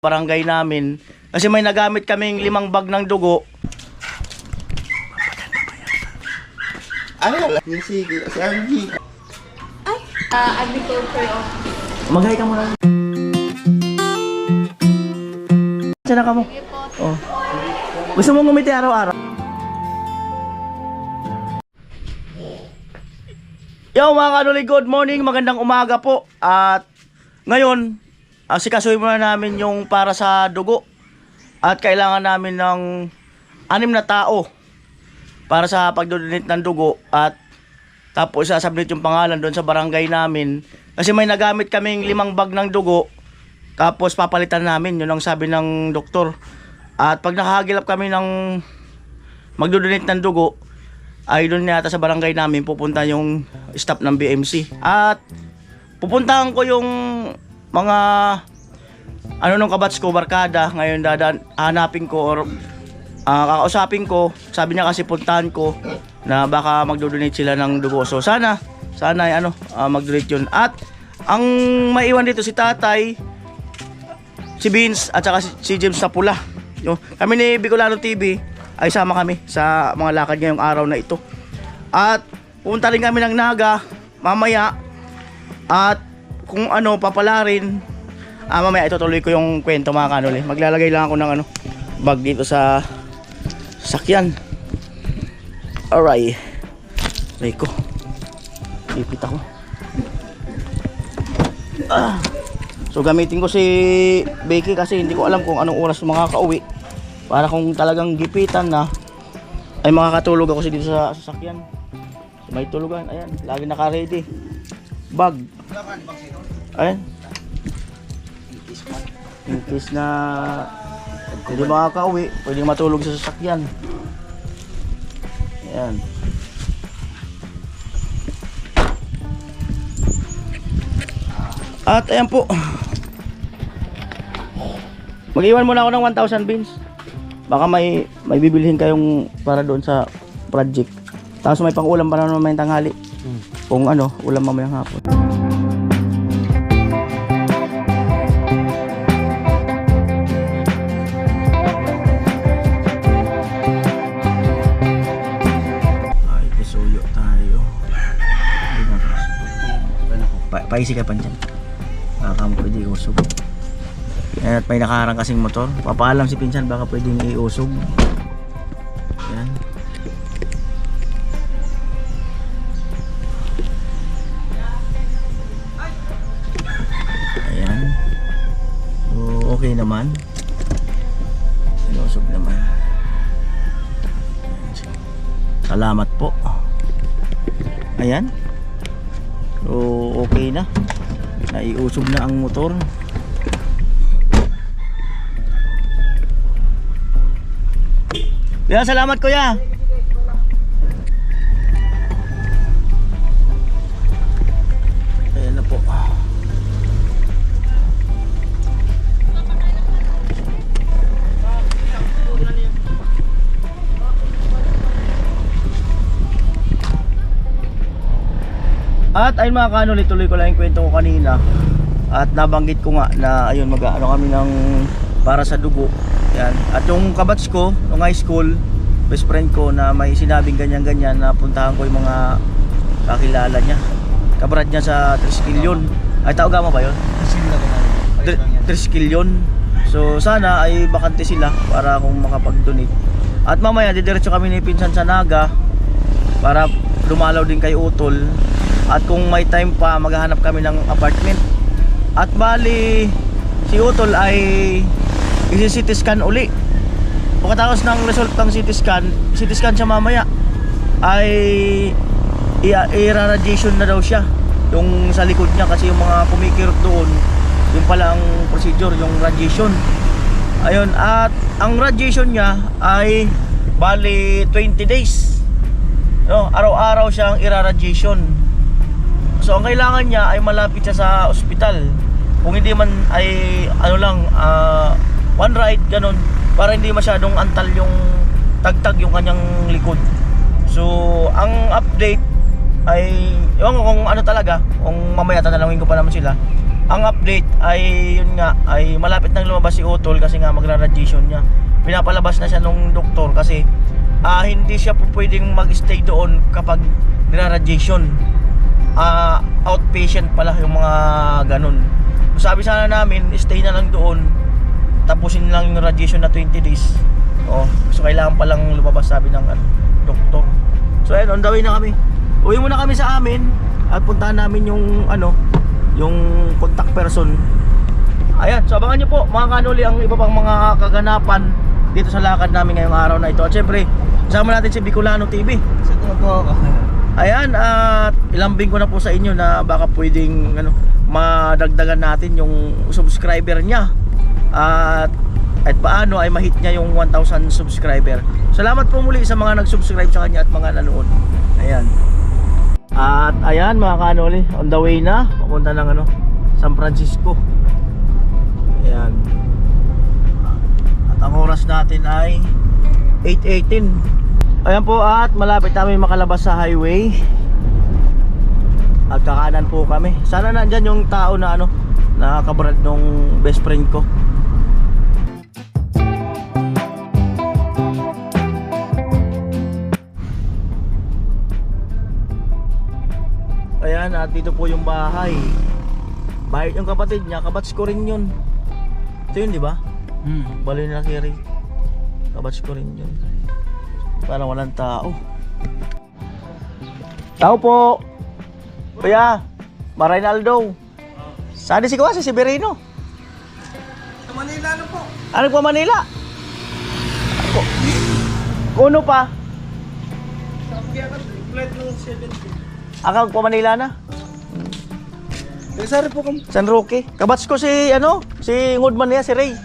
barangay namin kasi may nagamit kaming 5 bag ng dugo. Ay, alam niya sige. Si Angie. Agriculture office. Maghay ka muna. Sana ka mo. Oh. Gusto mong ngumiti araw-araw? Yo mga kanuli, good morning, magandang umaga po. At ngayon, asikasuhin muna namin yung para sa dugo. At kailangan namin ng 6 na tao para sa pagdodonate ng dugo. At tapos sasubmit yung pangalan doon sa barangay namin. Kasi may nagamit kaming 5 bag ng dugo. Tapos papalitan namin, yun ang sabi ng doktor. At pag nakahagilap kami ng magdodonate ng dugo, ay doon yata sa barangay namin pupunta yung staff ng BMC. At pupuntahan ko yung mga nung kabats ko, barkada. Ngayon hanapin ko or kakausapin ko. Sabi niya kasi puntahan ko na baka magdodonate sila ng dugo. So sana ay magdonate yun. At ang maiwan dito si tatay, si Vince at saka si James na pula. Kami ni Bicolano TV ay sama kami sa mga lakad ngayong araw na ito. At pupunta rin kami ng Naga mamaya. At kung papala rin, mamaya itutuloy ko yung kwento mga kanuli. Maglalagay lang ako ng bag dito sa sakyan. Alright. Rico, ipit ako. So gamitin ko si Becky kasi hindi ko alam kung anong oras makakauwi. Para kung talagang gipitan na, ay makakatulog ako dito sa sasakyan. So, may tulugan, ayan, lagi naka-ready. Bag. Ayan. In case na hindi makakauwi, pwedeng matulog sa sasakyan. Ayan. At ayan po. Mag-iwan muna ako ng 1,000 beans. Baka may bibilhin kayong para doon sa project. Tapos may pang-ulam pa naman mamayang tanghali. Kung ulam mamayang hapon. Ay, pisuyo tayo. Paisi ka pa dyan. Baka mo pwede usog. At may nakaharang kasing motor. Papaalam si pinsan baka pwedeng iusog. Ayan. Ayan. So, okay naman. Iusog naman. Ayan. Salamat po. Ayan. So, okay na. Naiusog na ang motor. Kuya, salamat kuya. Ayan na po. At ayun mga kanuli, tuloy ko lang yung kwento ko kanina. At nabanggit ko nga na ayun kami ng para sa dugo. Yan. At yung kabats ko nung high school, best friend ko na may sinabing ganyan-ganyan na puntahan ko yung mga kakilala niya. Kabrad niya sa Triskelion. Ay, tawag mo ba yun? Triskelion. So sana ay bakante sila para kung makapag-donate. At mamaya didiretso kami ni pinsan sa Naga para dumalaw din kay Utol. At kung may time pa, maghahanap kami ng apartment. At bali si Utol ay isi-CT scan uli. Pagkatapos ng result ng CT scan siya mamaya ay i-radiation na daw siya yung sa likod niya kasi yung mga kumikirot doon, yung pala ang procedure, yung radiation. Ayun, at ang radiation niya ay bali 20 days. Araw-araw siyang i-radiation. So ang kailangan niya ay malapit siya sa ospital. Kung hindi man ay one ride, ganun, para hindi masyadong antal yung tagtag yung kanyang likod. So ang update ay ewan ko kung talaga, kung mamaya tatanungin ko pa naman sila ang update ay yun nga, ay malapit nang lumabas si Utol kasi nga magra-radiation niya. Pinapalabas na siya nung doktor kasi hindi siya po pwedeng mag-stay doon kapag nira-radiation. Outpatient pala yung mga ganun. Sabi sana namin, stay na lang doon, tapusin lang yung radiation na 20 days. So kailangan palang lumabas, sabi ng doktor. So ayun, on the way na kami. Uwi muna kami sa amin at puntahan namin yung yung contact person. Ayan, so abangan nyo po mga kanuli ang iba pang mga kaganapan dito sa lakad namin ngayong araw na ito. At syempre, kasama natin si Bicolano TV. Ayan, at ilambing ko na po sa inyo na baka pwedeng madagdagan natin yung subscriber niya. At paano ay ma-hit niya yung 1,000 subscriber. Salamat po muli sa mga nag-subscribe sa kanya at mga nanood. Ayan. At ayan mga kanoli, on the way na papunta ng San Francisco. Ayan. At ang oras natin ay 8:18. Ayan po, at malapit namin makalabas sa highway. At kakanan po kami. Sana nandyan yung tao na nakakabrad nung best friend ko. Ayan, at dito po yung bahay. Bahay yung kapatid niya, kabats ko rin yun. Ito yun, di ba? Baloy na kiri. Kabats ko rin yun. Parang walang tao. Tao po. Kuya, Marinaldo. Saan si Kuya? Si Severino. Sa Manila na po. Ano po Manila? Kuno pa? Sa Apiakat, flight ng 70. Akang po Manila na? Sari po kami. San Roque. Kabats ko si si Ngudman niya, si Ray.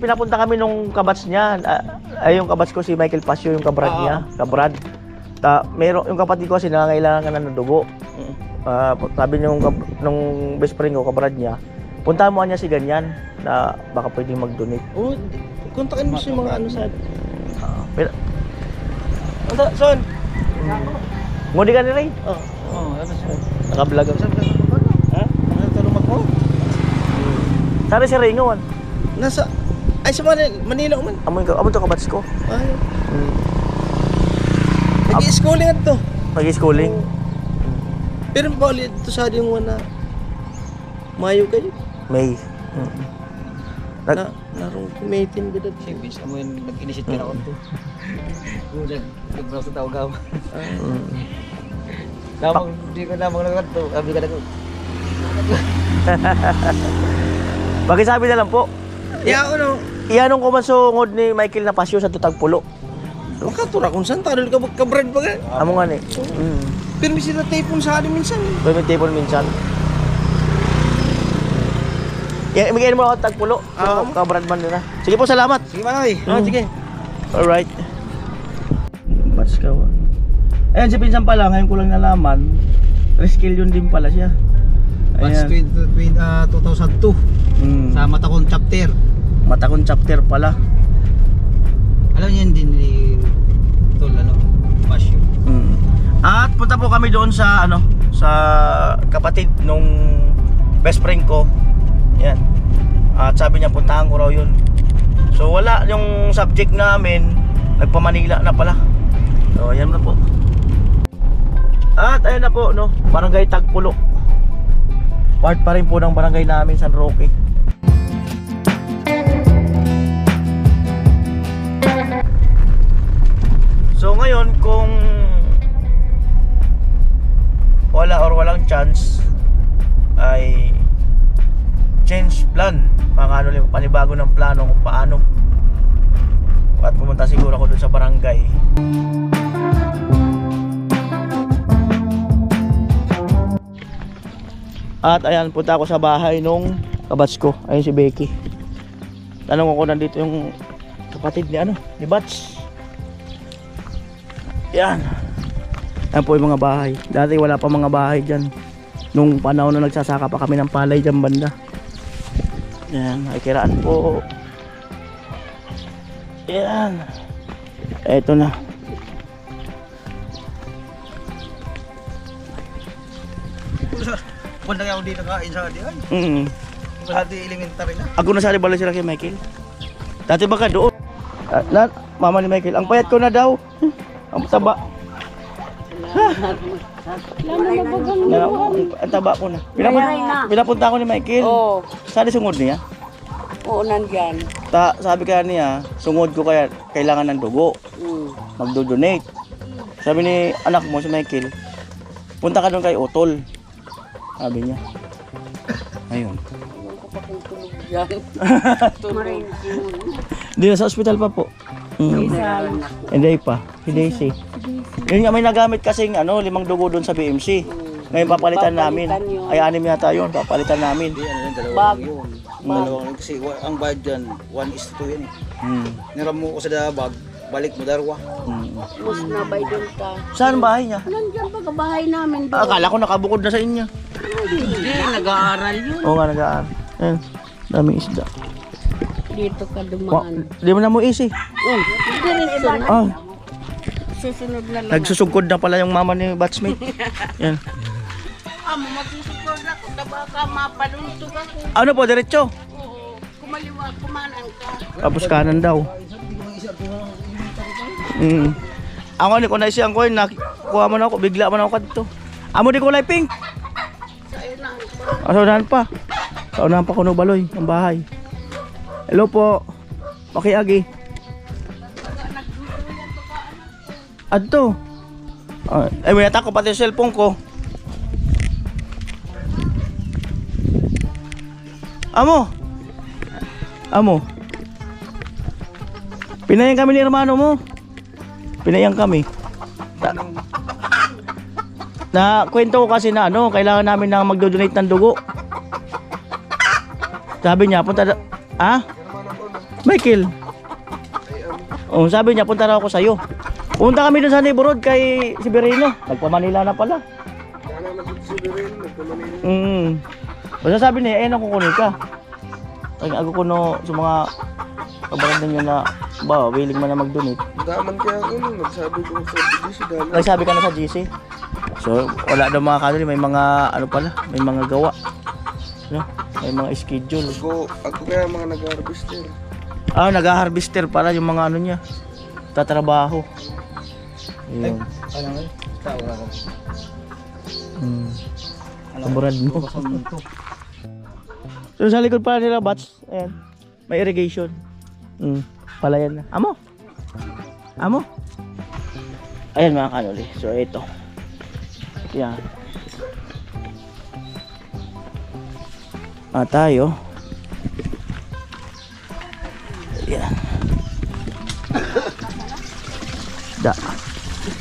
Pinapunta kami nung kabats niya. Yung kabats ko si Michael Pasio, yung kabrad niya, kabrad. Meron yung kapatid ko kasi nangangailangan ng dugo. Sabi niya nung best friend ko, kabrad niya, puntahan mo niya si ganyan na baka pwedeng mag-donate. Kontakin mo si mga sa... Son. Ngudi ka ni Ray? Naka-vlog ako. Nagtalumak mo? Sari si Ray ngawan? Nasa... Ay, sa Manila man. Amo to kabats ko. Ay. Nag-i-schooling ito. Mag-schooling? Pero bali ito sa yung wana. Mayo kayo. May. Narong kumitin ko dito. Siyempre, sa mo yung nag-inisit ka na ako ito. Nag-browse na tawag ako. Namang, hindi ka namang nagkanto. Sabi ka na ko. Bakit sabi na lang po? Iyanong ko man sungod ni Michael na Pasio sa tutag pulo. Makatura kung saan tanol ka magkabrad ba ka? Amo nga ni. Pero may sila tapon sa akin minsan. May table minsan. Ibigay mo ako tag pulo. Kabrad man nila. Sige po, salamat. Sige Manoy. Sige. Alright. Bats ka wa. Ayan si pinsan pala, ngayon ko lang nalaman. Reskill yun din pala siya. Batch 2002 sa Matakon chapter. Matakon chapter pala. Alam niyo din ni Tol Pasyo. At punta po kami doon sa sa kapatid nung best friend ko. Yan. At sabi niya puntahan ko raw yun. So wala yung subject namin, nagpa-Manila na pala. So yan na po. At ayun na po Barangay Tagpulo. Part pa rin po ng barangay namin, San Roque. So ngayon kung walang chance ay change plan, panibago ng plano kung paano, at pumunta siguro ako dun sa barangay. At ayan, punta ako sa bahay nung kabats ko. Ayun si Becky. Tanong ako, nandito yung kapatid ni ni Bats. Yan. Yan po yung mga bahay. Dati wala pa mga bahay dyan. Nung panahon na nagsasaka pa kami ng palay dyan banda. Yan, ay kiraan po. Yan. Eto na. Punta ako dito kain sa di ay. Masati elementary na. Ako nasali bala sila kay Michael. Dati baka doon. Mama ni Michael, ang payat ko na daw. Ang taba. Ang taba ko na. Pinapunta ko ni Michael. Oo. Saan sungod niya? Oo, nandyan. Sabi kaya niya, sungod ko kaya kailangan ng dugo. Magdo-donate. Sabi ni anak mo si Michael, punta ka doon kay Otol. Sabi niya. Ayun. Yan. Tumarin. Hindi na sa ospital pa po. Hindi pa. Hindi si. Yun nga may nagamit kasing 5 dugo doon sa BMC. Ngayon papalitan namin. Ay 6 yata yun. Papalitan namin. Hindi ano yun, dalawang yun. Dalawang kasi ang bayad dyan 1:2 yan eh. Niram mo ko sa bag, balik mo darwa. Mas nabay doon ka. Saan bahay niya? Nandyan pa bahay namin doon. Akala ko nakabukod na sa inyo. Hindi, nag-aaral yun. Oo nga nag-aaral. Ayun. Daming isda. Dito ka dumaan. Di mo na mo isi. Diretso na. Ah, Susunod na lang. nagsusugkod na pala yung mama ni batchmate. Yan. Amo, magsusunod na kung baka mapaluntog ako. Ano po, diretso? Oo, kumaliwa, kumanan ka. Tapos kanan daw. Ako ni ko na siyang coin, nakuha mo na ako, bigla mo na ako dito. Amo di kulay pink. Sa'yo lang. Saunahan pa. Saunahan pa kuno baloy ang bahay. Hello po. Makiagi. Adto. Ay, may natako pati yung cellphone ko. Amo. Amo. Pinayang kami ni hermano mo. Pinayang kami. Na kwento ko kasi na kailangan namin na magdo-donate ng dugo. Sabi niya, punta Michael. Oh, sabi niya, punta raw ako sa'yo. Punta kami doon sa neighborhood kay Severino. Nagpa-Manila na pala. Basta sabi niya, ayun ako kukunin ka. Ay, ako kuno sa mga kabarang ninyo na willing man na mag-donate. Daman kaya ako nung nagsabi ko sa GC daman. Ay, sabi ka na sa GC. So, wala daw mga kanuli, may mga may mga gawa. No? May mga schedule. Ako kaya mga nag-harvester. Nag-harvester pala yung mga niya. Tatrabaho. Ayun. Kaburad mo. So sa likod pala nila bats, ayan. May irrigation. Palayan na. Amo. Ayan mga kanuli. So ito. Yan. Tayo. Yan.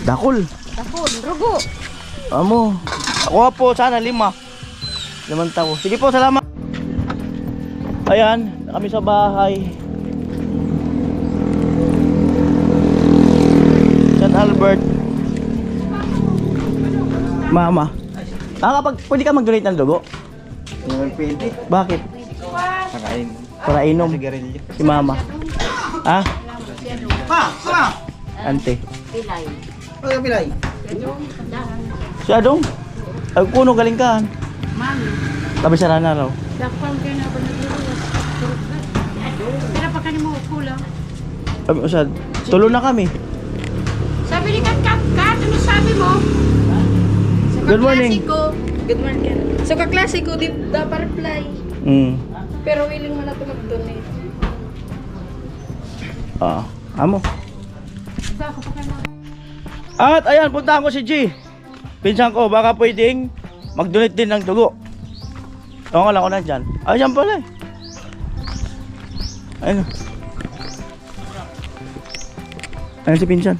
Dakol. Rugo. Amo. Ako po sana 5 tao. Sige po, salamat. Ayan, kami sa bahay. San Albert. Mama. Pwede ka mag-donate ng dugo? Pwede. Bakit? Pakain. Para inom. Sigarilyo. Si mama. Ante. Pilay. Ano pilay? Si Adong. Ay, kuno galing ka. Mami. Kabisara na raw. Dakpang kayo na ako nag-iwas. Kaya pa kanimo kulang. Usad. Tulo na kami. Sabi ni Kat, ano sabi mo? Good morning. Good morning. So kaklase ko, di dapat reply. Pero willing mo na ito mag-donate. Amo. At ayan, puntahan ko si G. Pinsan ko, baka pwedeng mag-donate din ng dugo. Oo nga lang ako nandyan. Ay, dyan pala eh. Ayun. Ayun si Pinsan.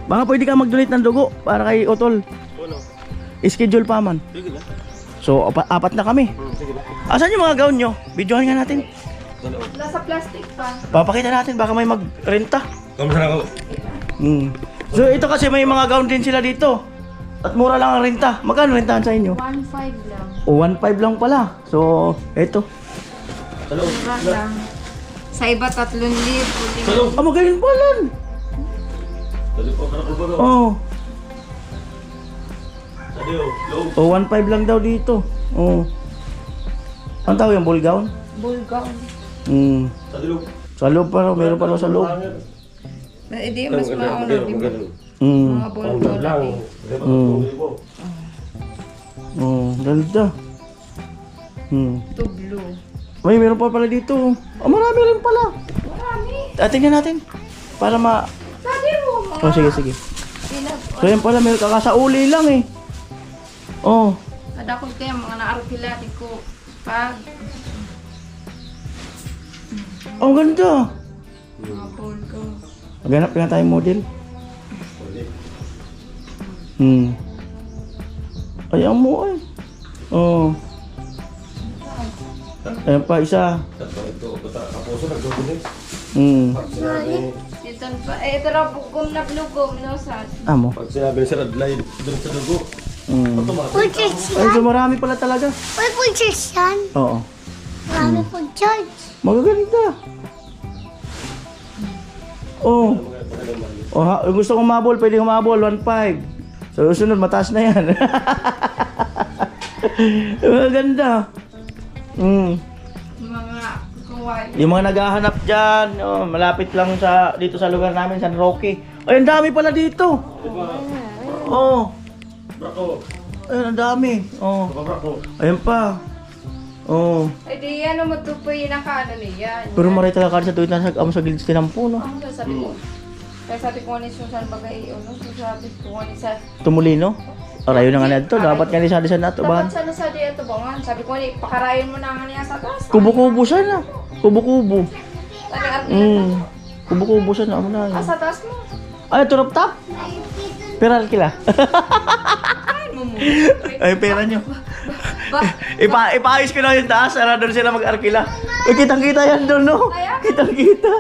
Baka pwede ka mag-donate ng dugo para kay Otol. Schedule pa man. So, 4 na kami. Asan yung mga gown nyo? Videohan nga natin. Nasa plastic pa. Papakita natin, baka may mag-renta. Kamusta ako? So, ito kasi may mga gown din sila dito. At mura lang ang renta. Magkano rentahan sa inyo? 1.5 lang. O, 1.5 lang pala. So, eto. Mura lang. Sa iba 3,000. Magaling pala. Oh. Oh, 1.5 lang daw dito. Oh. Ang tawag yung ball gown? Bulgaw. Sa loob pa raw, meron pa raw sa loob. Hindi, mas mauna, di ba? Mga bulgaw lang eh. Ganda. Ito blue. May meron pa pala dito. Oh, marami rin pala. Marami. Tingnan natin. Para Sabi mo, mga... Oh, sige. Sila. So yan pala, meron kakasauli lang eh. Oh. Kada ko kaya mga naarpila, di ko pag... Ang ganda. Mga bulgaw. Maghanap na tayong model. Ayan mo ay. Oh. Ayan pa, isa. Dito pa. Ito raw bugom na blugom, no, sad. Amo. Pag sinabi sa radlay, doon sa dugo. Purchase Ay, so marami pala talaga. May purchase yan. Oo. Marami purchase. Magaganda. Oh. Oh, gusto kong humabol, pwede humabol, 1.5. So, susunod, mataas na yan. Maganda. Mga kuway. Yung mga naghahanap dyan, oh, malapit lang sa dito sa lugar namin, San Roque. Ay, ang dami pala dito. Oh. Ayun, ang dami. Oh. Ayun pa. Oh. Ay, di ano mo ito po yung nakaano niya. Pero maray talaga sa tuwid na sa gilid tinampo, no? Ang sabi ko. Kaya sabi ko ni Susan bagay, ano, sabi ko ni sa... Tumulino. Arayo na nga na ito. Dapat nga ni sa nato ba? Dapat sana sa diya ito bangan. Sabi ko ni, pakarayon mo na nga niya sa taas. Kubo-kubo sana. Kubo-kubo. Kubo-kubo sana. Amo na. Sa taas mo. Ay, turop top. Pera kila. Kain mo mo. Ay, pera nyo. Ba? Ipaayos ko na yung taas. Para doon sila mag-arkila. Eh, kitang-kita yan doon, no? Kitang-kita.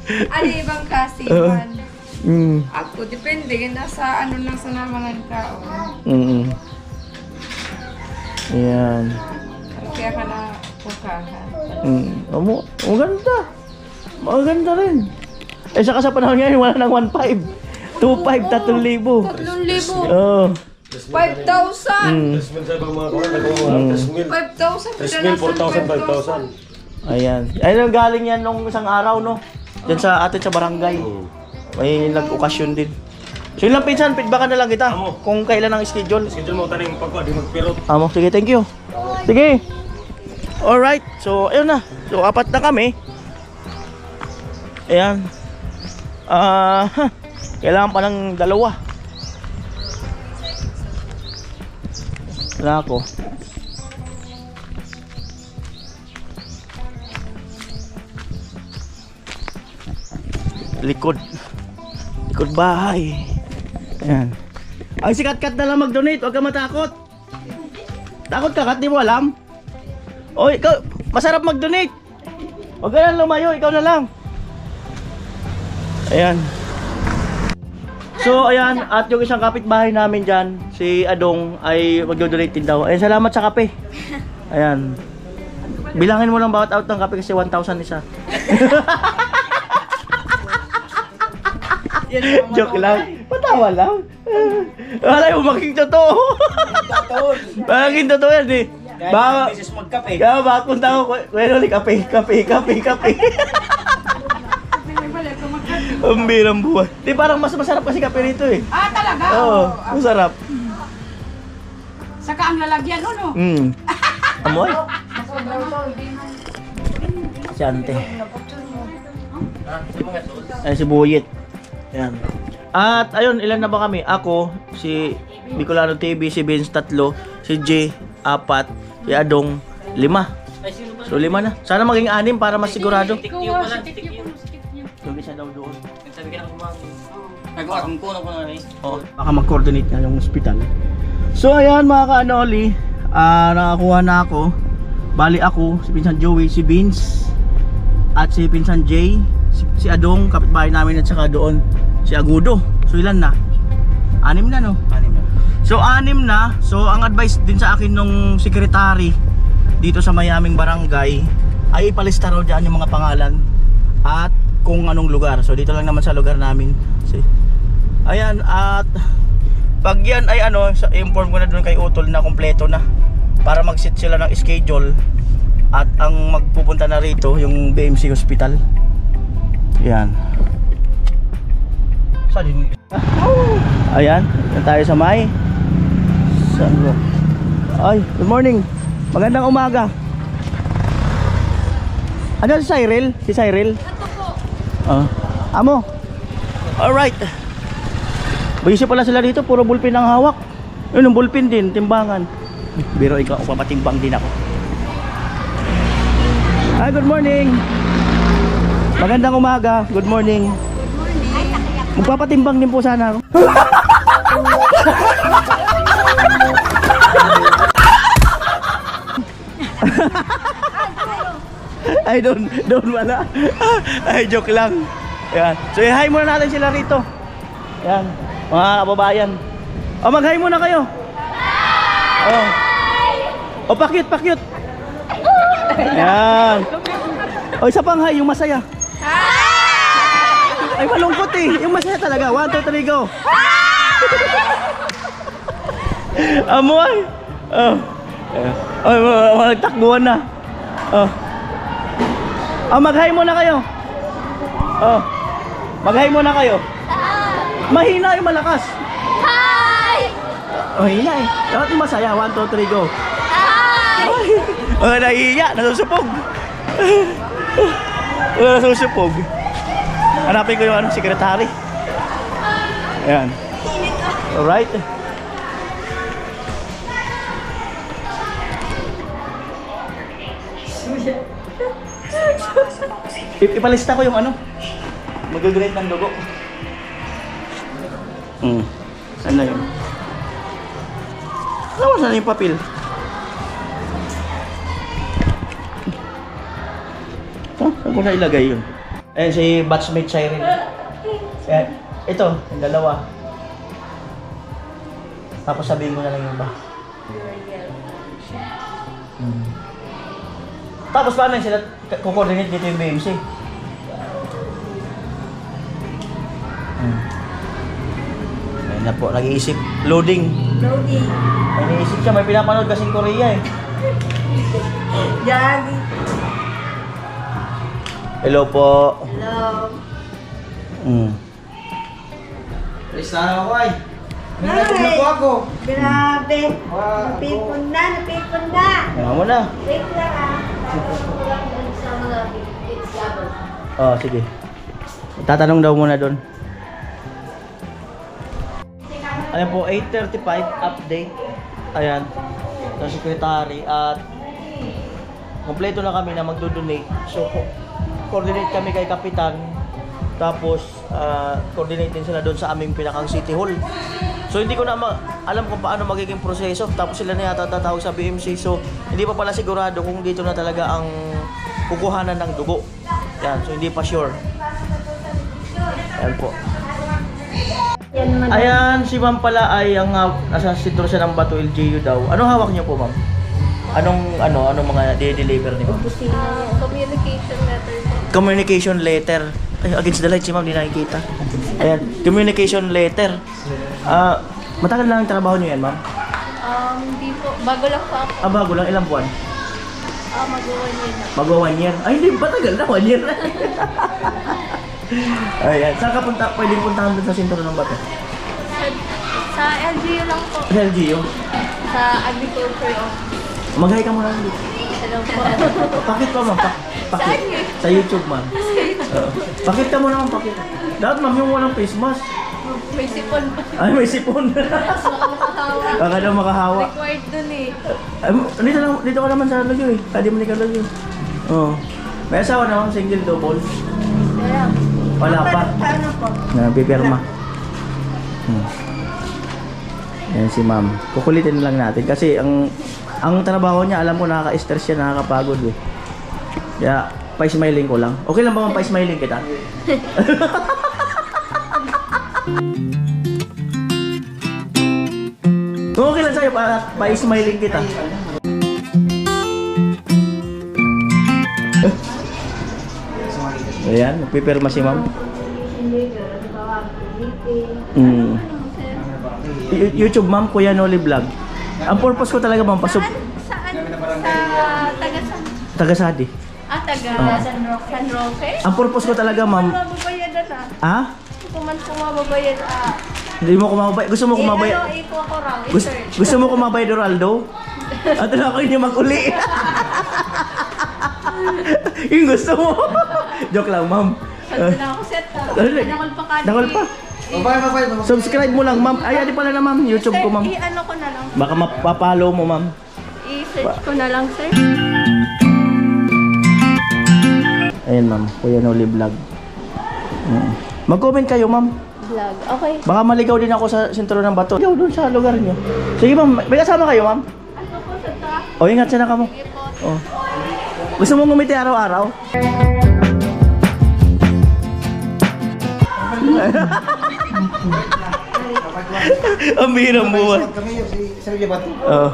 Ano ibang kasi man. Ako, depende. Nasa ano lang sa namangan ka. Oh. Ayan. Kaya ka na pukahan. Amo, maganda. Maganda rin. Eh, saka sa panahon ngayon, wala nang 1.5. 2.5, 3,000. 3,000. Oo. 5,000. Tresmil sa ibang mga kawan, nagawa 5,000. 3,000, 4,000, 5,000. Ayan. Ayun, galing yan nung isang araw, no? Diyan sa atin sa barangay. May nag-okasyon din. So yun lang, pinsan, feedback na lang kita. Amo. Kung kailan ang schedule. Schedule mo taning pagkuha, di magpirot. Amo, sige, thank you. Sige. Alright, so ayun na. So 4 na kami. Ayan. Kailangan pa ng 2. Wala ako. Likod bahay. Ayan. Ay, si Kat na lang mag-donate. Huwag ka matakot. Takot ka, Kat? Di mo alam? O, ikaw, masarap mag-donate. Huwag ka lang lumayo. Ikaw na lang. Ayan. So, ayan. At yung isang kapitbahay namin dyan, si Adong, ay mag-donate din daw. Ayan, salamat sa kape. Ayan. Bilangin mo lang bawat out ng kape kasi 1,000 isa. Joke lang. Patawa lang. Wala yung maging totoo. Maging totoo yan eh. Baka magkape. Kaya baka kung tao ko, well, kape. Ang birang buhay. Di parang mas masarap kasi kape rito eh. Ah, talaga? Oo, masarap. Saka ang lalagyan, no? Amoy? Si Ante. Ay, si Buyit. Ayan. At ayun, ilan na ba kami? Ako, si Bicolano TV, si Vince 3, si J 4, si Adong 5. So 5 na. Sana maging 6 para mas sigurado. Yung isa daw doon. Sabi ka na kumami. Nagawa kong kuno ko na rin. Oh, baka mag-coordinate na yung hospital. So ayan mga ka-anoli, nakakuha na ako. Bali ako, si Pinsan Joey, si Vince, at si Pinsan Jay, si Adong, kapitbahay namin, at saka doon si Agudo. So ilan na? 6 na, no? 6 na. So 6 na. So ang advice din sa akin nung secretary dito sa Mayaming Barangay ay ipalista raw dyan yung mga pangalan at kung anong lugar. So dito lang naman sa lugar namin. See? Ayan, at pag yan ay ano, inform ko na doon kay Utol na kompleto na para mag-set sila ng schedule at ang magpupunta na rito yung BMC Hospital. Yan. Ayan, yan tayo sa may Sunrock. Ay, good morning. Magandang umaga. Ano si Cyril? Si Cyril? Amo. Alright. Busy pala sila dito, puro bulpin ang hawak. Yun, yung bulpin din, timbangan. Biro ikaw, papatimbang din ako. Hi, good morning. Magandang umaga, good morning. Magpapatimbang din po sana ako. Ay, doon wala. Ay, joke lang. Ayan. So, hi muna natin sila rito. Ayan, mga kababayan. O, mag-hi muna kayo. O, pakyut. Ayan. O, isa pang hi, yung masaya. Ay, malungkot eh. Yung masaya talaga. 1, 2, 3, go. Amoy. Nagtakbuhan na. Mag-hi muna kayo. Mag-hi muna kayo. Mahina yung malakas. Hi! Mahina eh. Dapat yung masaya. 1, 2, 3, go. Hi! Nahihiya. Nasusupog. Nasusupog. Hanapin ko yung sekretary. Ayan. Alright. Ipalista ko yung mag-grade ng dugo. Saan na yun? Alam mo saan yung papel? Saan ko na ilagay yun? Ayan si batchmate Cyril. Ayan. Ito, yung dalawa. Tapos sabihin ko na lang yung iba. Tapos paano sila kukoordinate dito yung BMC? Ayun na po, nag-iisip. Loading. Ay, nag-iisip siya, may pinapanood kasing Korea eh. Jagi. Hello po. Hello. Alis na ako ay. Nagtatog na po ako. Grabe. Napipon na. Ayaw mo na. Wait lang ah. Oh, sige. Tatanong daw muna doon. Ayan po, 8:35 update. Ayan. Sa secretary at kompleto na kami na magdo-donate. So, coordinate kami kay Kapitan. Tapos, coordinate din sila doon sa aming pinakang City Hall. So, hindi ko na alam kung paano magiging proseso. Tapos sila na yata tatawag sa BMC. So, hindi pa pala sigurado kung dito na talaga ang kukuhanan ng dugo. Yan, so hindi pa sure. Ayan po. Ayan, si ma'am pala ay nasa sentro siya ng Bato LGU daw. Anong hawak niyo po, ma'am? Anong mga de-deliver niyo? Communication letter. Communication letter. Ay, against the light si ma'am, di nakikita. Ayan, communication letter. Matagal lang ang trabaho niyo yan, ma'am? Hindi po. Bago lang po ako. Bago lang, ilang buwan? Mag-1 year na. Magwa 1 year. Ay, hindi, matagal na, 1 year na. Ayan, saan ka pwedeng puntahan doon sa sentro ng Bato? Sa LGU lang po. Sa LGU? Sa agriculture office. Mag-hi ka muna dito. Hello po. Pakit pa, ma'am. Pakit. Sa YouTube, ma'am. Pakit ka muna, ma'am. Pakit. Dapat, ma'am, yung walang face mask. May sipon pa. Ay, may sipon. Makahawa. Baka daw makahawa. Required dun eh. Dito ka naman sa lagyo eh. Pwede mo ni ka lagyo. Oo. May asawa na, ma'am. Single, double. Yeah. Wala pa. Paano po? Nabipirma. Yan si ma'am. Kukulitin lang natin kasi ang trabaho niya, alam ko nakaka-stress siya, nakakapagod eh. Kaya pa-smiling ko lang. Okay lang ba ma'am, pa-smiling kita? Okay lang sa'yo, pa-smiling kita. Ayan, magpipirma si ma'am. YouTube ma'am, Kuya Noli Vlog. Ang purpose ko talaga ma'am, Saan? Saan? Sa Tagasan? taga-sadi. San Roque? Ang purpose ko talaga ma'am, Mababayadan ah. ha? Kuman ko mababayad ah. Hindi mo kumabay. Gusto mo kumabay. Iko ako raw. Gusto mo kumabay Doraldo? At na ako hindi maguli. Yung gusto mo. Joke lang, ma'am. Saan na ako set ah. Nakol pa ka. Nakol pa. Bye. Subscribe mo lang, ma'am. Ay, di pala na, ma'am. YouTube ko, ma'am. I-ano ko na lang. Baka mapapalo mo, ma'am. I-search ko na lang, sir. Ayun, ma'am. Kuya Noli Vlog. Mag-comment kayo, ma'am. Vlog. Okay. Baka maligaw din ako sa sentro ng bato. Ligaw doon sa lugar niyo. Sige, ma'am. May kasama kayo, ma'am? Ano po sa ta? O, ingat siya na ka mo. Sige po. Oh. Gusto mo ngumiti araw-araw? Ang hirap buwan. Kami yun, si Sir Libat. Oh.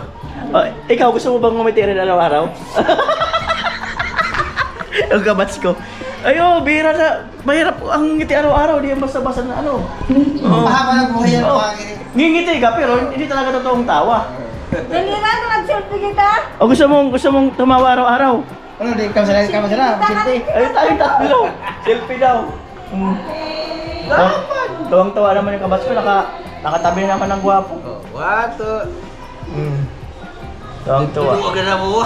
Oh, ikaw, gusto mo bang ngumiti rin araw-araw? Ang kabats ko. Ayo, bihira na. Mahirap ang ngiti araw-araw. Di yan basta-basta na ano. Oh. Mahaba ng buhay yan. Oh. Ngingiti ka, pero hindi talaga totoong tawa. Dalira na nag-selfie kita. O gusto mong tumawa araw-araw? Ano, di kami sila. Silti. Ay, tayo tatlo. Selfie daw. Oh, tuwang-tuwa naman yung kabats ko. Nakatabi naman ng gwapo. Wato. Tuwang-tuwa. Huwag na mo.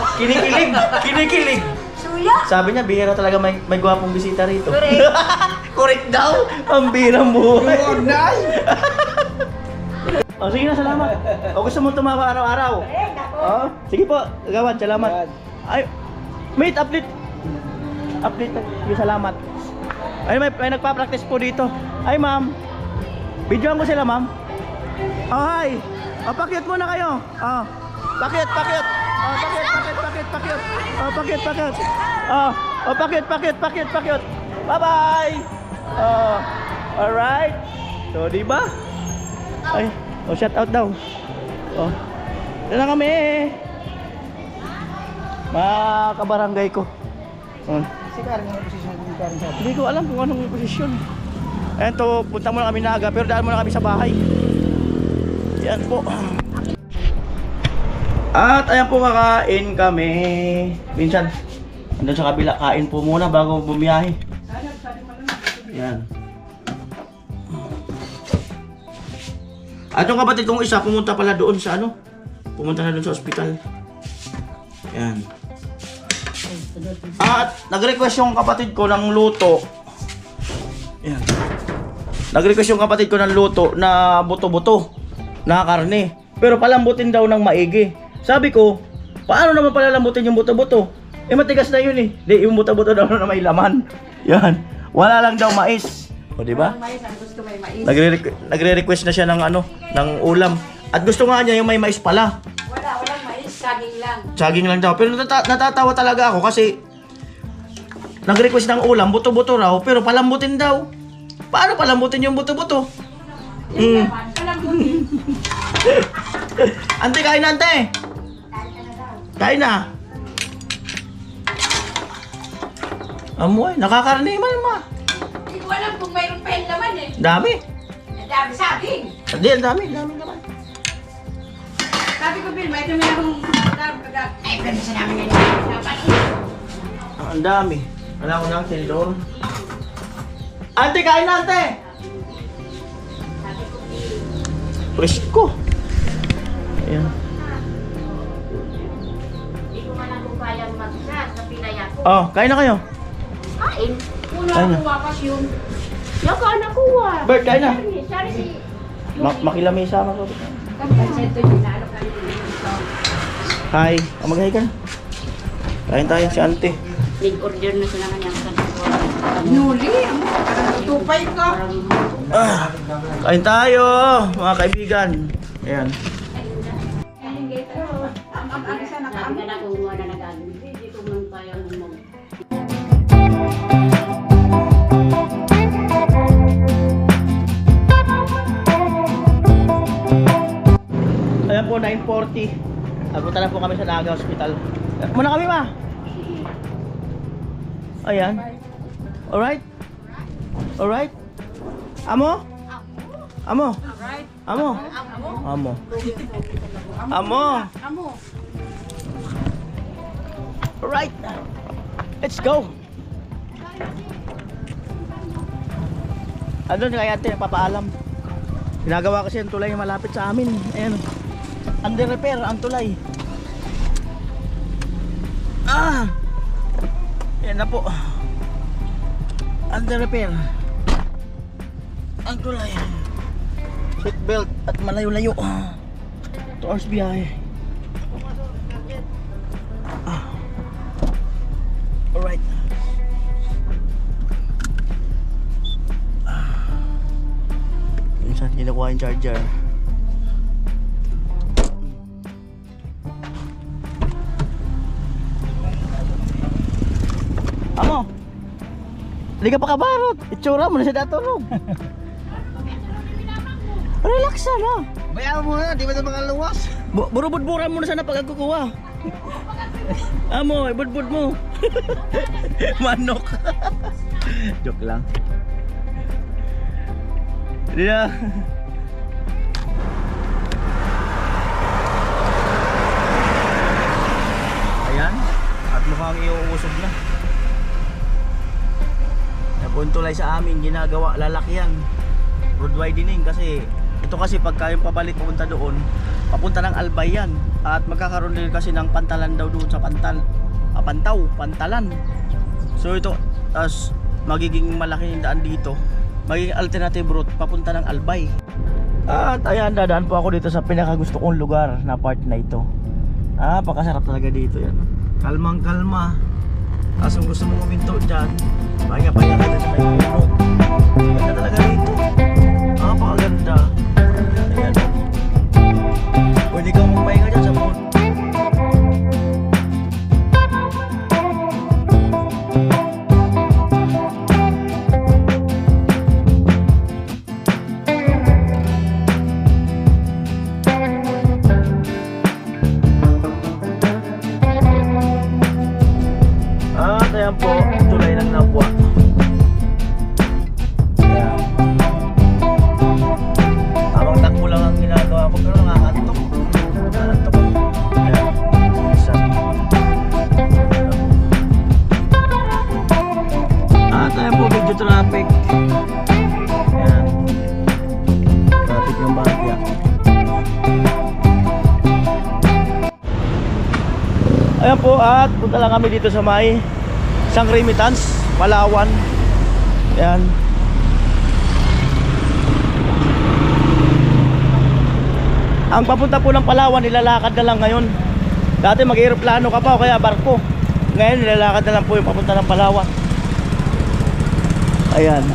Kinikilig. Suya. Sabi niya, bihira talaga may gwapong bisita rito. Correct. Correct daw. Ang bihirang buhay. Nay! O, sige na, salamat. O, gusto mo tumawa araw-araw? Oh, sige po, gawad, salamat. Ay, mate, update. Update, yung salamat. Ay, may nagpa-practice po dito. Ay, ma'am. Videoan ko sila, ma'am. Oh, hi. O, pakyut muna kayo. Oh, pakyut. Oh, pakyut. Oh, pakyut. Bye-bye. Oh, alright. So, di ba? Ay, oh, shout out daw. Oh. Ito na kami. Mga kabarangay ko. Oh. Hindi ko alam kung anong posisyon. Ayan to, punta muna kami na aga, pero daan muna kami sa bahay. Yan po. At ayan po, kakain kami. Minsan, andun sa kabila, kain po muna bago bumiyahe. Yan. At yung kapatid kong isa, pumunta pala doon sa ano? Pumunta na doon sa ospital. Yan. At nag-request yung kapatid ko ng luto. Yan. Nag-request yung kapatid ko ng luto na buto-buto. Na karne. Pero palambutin daw ng maigi. Sabi ko, paano naman palalambutin yung buto-buto? Eh matigas na yun eh. Di, yung buto-buto daw na may laman. Yan. Wala lang daw mais. O di ba? Nagre-request na siya ng ano, ng ulam. At gusto nga niya yung may mais pala. Walang mais, saging lang. Saging lang daw. Pero natatawa talaga ako kasi nag-request ng ulam, buto-buto raw, pero palambutin daw. Paano palambutin yung buto-buto? Ante, kain na, ante. Kain na. Amoy, nakakarni man ma. Hindi ko alam kung mayroon pa yung laman eh. Dami. Ang dami saging. Hindi, ang dami naman. Sabi ko, Bill, may dami akong ay, pero sa namin ganyan. Ang dami. Wala ko ng tinidor. Ante, kain na, ante. Presko. Ayan. Hindi ko man ako kayang mag-sas sa pilaya ko. Oh, kain na kayo. Kain. Una Kain na. ako wakas yun. Yung ka nakuha. Bert, kain na. Sorry si... Makilamisa mo. Kanseto yun. Nalo ka yun. Hi. Mag-hi ka na. Kain tayo si ante. Nag-order na sila kanyang kanseto. Nuli, parang tutupay ka. Kain tayo, mga kaibigan. Ayan. Sabi ka na kung wala na nag-agin. Hindi ko man kayang mag... Ayan po, 9:40. Abutan na po kami sa Naga Hospital. Muna kami, ma. Ayan. Alright? Alright? Amo? Amo. Amo. Amo. Amo. Alright. Let's go. Ano kaya ate, papaalam. Ginagawa kasi ang tulay na malapit sa amin. Ayan. Under repair ang tulay. Ayan na po. Under repair ang tulay. Seatbelt at malayo-layo. 2 hours biyahe. Alright. Minsan ginakuha yung charger. Amo, hindi ka pa kabarot. Itsura mo na siya natulog. Relax na. Bayaan mo na, di ba na mga luwas? Burubud-buran mo na sana pag kukuha. Amo, ibudbud mo. Manok. Joke lang. Hindi na. Ayan. At mukhang iuusog na. Napuntulay sa amin, ginagawa, lalakyan. Road widening kasi ito kasi pagka yung pabalik pupunta doon, papunta ng Albay yan. At magkakaroon din kasi ng pantalan daw doon sa pantalan. So ito, as magiging malaki yung daan dito, magiging alternative route papunta ng Albay. At ayan, dadaan po ako dito sa pinakagusto kong lugar na part na ito. Pakasarap talaga dito yan. Kalmang kalma. As kung gusto mong uminto dyan, pahinga-pahinga ka sa may puno. Ganda talaga dito. Napakaganda. Ayan. Pwede kang magpahinga dyan sa puno. Ayan po, tulay ng Napwa. Ayan. Habang takbo lang ang ginagawa ko, pero nakakaantok. Nakakaantok. Ayan. Isa. At ayan po, medyo traffic. Ayan. Traffic yung Bahagya. Ayan po, at punta lang kami dito sa may Isang Remittance, Palawan. Yan. Ang papunta po ng Palawan, nilalakad na lang ngayon. Dati mag-aeroplano ka pa o kaya barko. Ngayon nilalakad na lang po yung papunta ng Palawan. Ayan.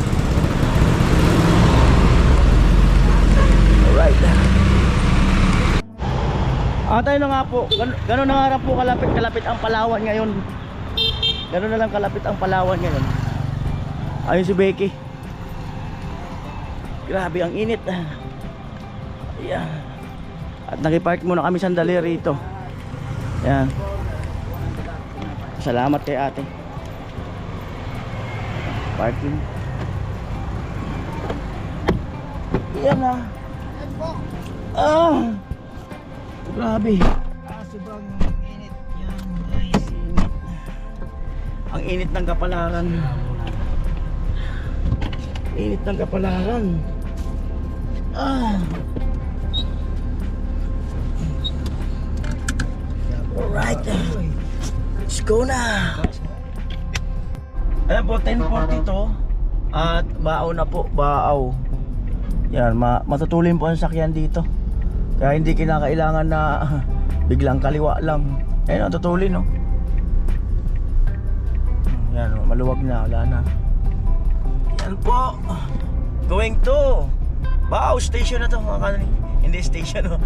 Alright. Tayo na nga po. Gano'n na nga po kalapit ang Palawan ngayon. Gano'n na lang kalapit ang Palawan ngayon. Ayun si Becky. Grabe ang init. Ayan. At nakipark muna kami sandali rito. Ayan. Salamat kay ate. Parking. Ayan na. Grabe. Sobrang init yan guys. Init. Ang init ng kapalaran. Init ng kapalaran. Alright. Let's go na. Ayan po, 10:42. At baaw na po, baaw. Yan, matutulin po ang sakyan dito. Kaya hindi kinakailangan na biglang kaliwa lang. Ayan, tutulin, no? Yan, maluwag na, wala na. Yan po. Going to Baaw Station na to, mga kanani. Hindi station, no?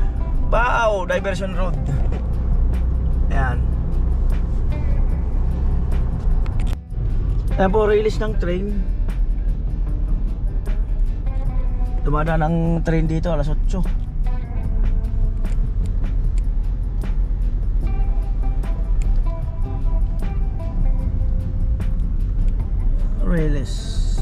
Baaw Diversion Road. Ayan. Ayan po, release ng train. Dumadaan ang train dito, alas 8. Release.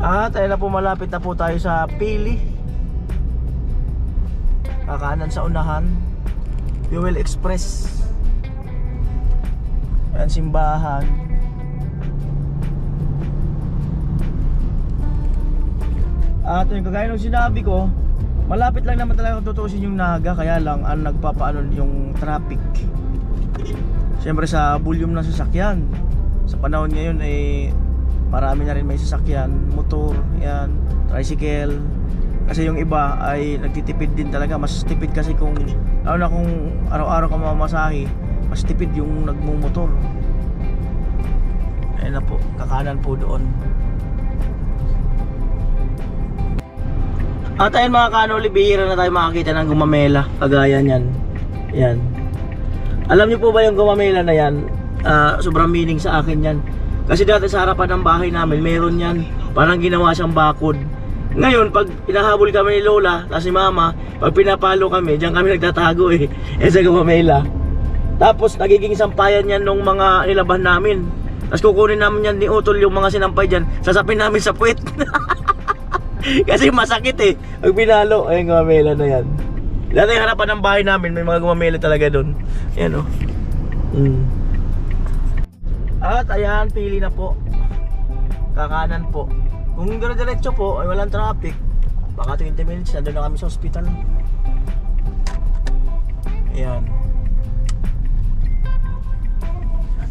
At ayun na po, malapit na po tayo sa Pili. Kakanan sa unahan, Fuel Express. Ayan, simbahan. At yung kagaya ng sinabi ko, malapit lang naman talaga kung tutuusin yung Naga. Kaya lang ang nagpapaano yung traffic, siyempre sa volume ng sasakyan. Sa panahon ngayon marami na rin may sasakyan, motor, yan, tricycle. Kasi yung iba ay nagtitipid din talaga. Mas tipid kasi kung kung araw-araw ka mamasahe, mas tipid yung nagmumotor. Ayun na po, kakanan po doon. At ayun mga kanoli, bihira na tayo makakita ng gumamela. Kagaya niyan. Yan. Alam niyo po ba yung gumamela na yan? Sobrang meaning sa akin yan. Kasi dati sa harapan ng bahay namin, meron yan. Parang ginawa siyang bakod. Ngayon, pag pinahabol kami ni Lola, tapos ni Mama, pag pinapalo kami, diyan kami nagtatago sa gumamela. Tapos nagiging sampayan yan nung mga nilaban namin. Tapos kukunin namin yan ni Utol yung mga sinampay dyan, sasapin namin sa puwet. Kasi masakit pag pinalo. Ayun, gumamela na yan. Dati yung harapan ng bahay namin, may mga gumamela talaga doon. Ayan At ayan, Pili na po. Kakanan po. Kung dire-diretso po ay walang traffic, baka 20 minutes nandun na kami sa ospital. Ayan.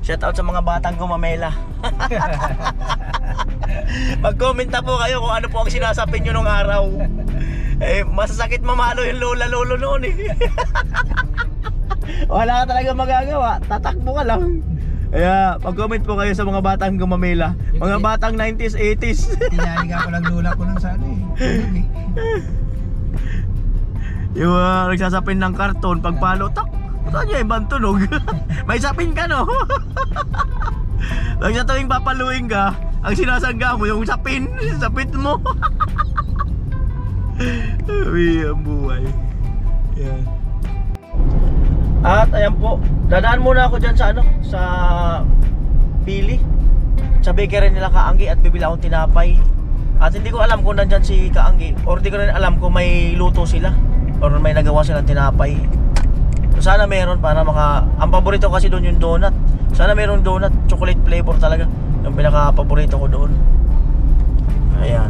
Shout out sa mga batang gumamela. Mag-comment na po kayo kung ano po ang sinasapin nyo nung araw. Masasakit mamalo yung lola-lolo noon Wala ka talaga magagawa, tatakbo ka lang. Kaya mag-comment po kayo sa mga batang gumamela, mga batang 90s, 80s. Tinaliga ko lang lola ko nun sa Yung nagsasapin ng karton, pagpalo, tak, saan niya ibang tunog? May sapin ka, no? Pag sa tuwing papaluin ka, ang sinasangga mo yung sapin, sapit mo. Uy, ang buhay. Yan. At ayan po, dadaan muna ako dyan sa sa Pili, sa bakery nila Kaanggi, at bibili akong tinapay. At hindi ko alam kung nandyan si Kaanggi, or hindi ko rin alam kung may luto sila or may nagawa silang tinapay. So, sana meron para ang paborito kasi doon yung donut. Sana meron donut, chocolate flavor talaga, yung pinaka-paborito ko doon. Ayan.